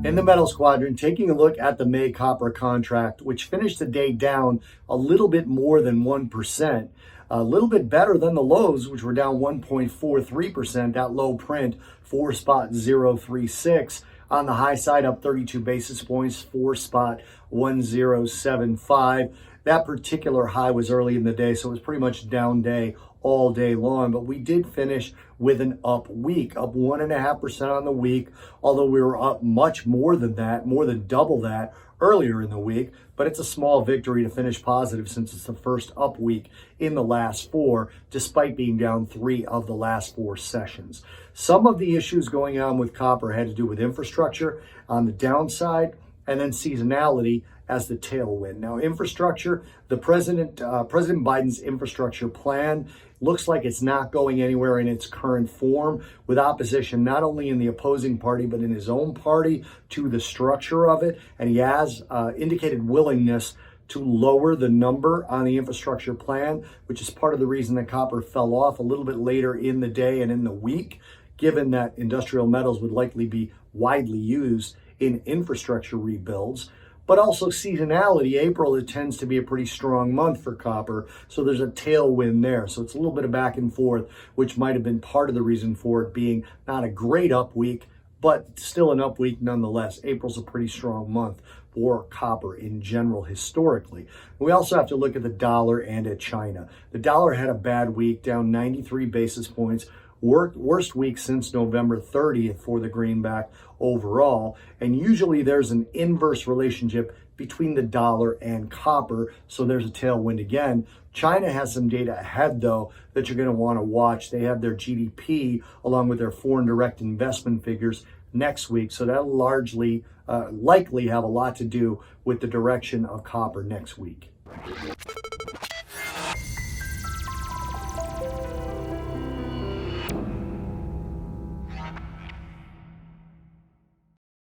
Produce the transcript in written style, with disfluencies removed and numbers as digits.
In the metals quadrant, taking a look at the May copper contract, which finished the day down a little bit more than 1%, a little bit better than the lows, which were down 1.43%. That low print, 4.036. On the high side, up 32 basis points, 4.1075. That particular high was early in the day, so it was pretty much down day all day long, but we did finish with an up week, up 1.5% on the week, although we were up much more than that, more than double that earlier in the week. But it's a small victory to finish positive since it's the first up week in the last four, despite being down 3 of the last 4 sessions. Some of the issues going on with copper had to do with infrastructure on the downside, and then seasonality as the tailwind. Now, infrastructure, President Biden's infrastructure plan looks like it's not going anywhere in its current form, with opposition not only in the opposing party, but in his own party to the structure of it. And he has indicated willingness to lower the number on the infrastructure plan, which is part of the reason that copper fell off a little bit later in the day and in the week, given that industrial metals would likely be widely used in infrastructure rebuilds. But also seasonality. April, it tends to be a pretty strong month for copper, so there's a tailwind there. So it's a little bit of back and forth, which might have been part of the reason for it being not a great up week, but still an up week nonetheless. April's a pretty strong month for copper in general historically. We also have to look at the dollar and at China. The dollar had a bad week, down 93 basis points. Worst week since November 30th for the greenback overall. And usually there's an inverse relationship between the dollar and copper, so there's a tailwind again. China has some data ahead, though, that you're going to want to watch. They have their GDP along with their foreign direct investment figures next week, so that'll likely have a lot to do with the direction of copper next week.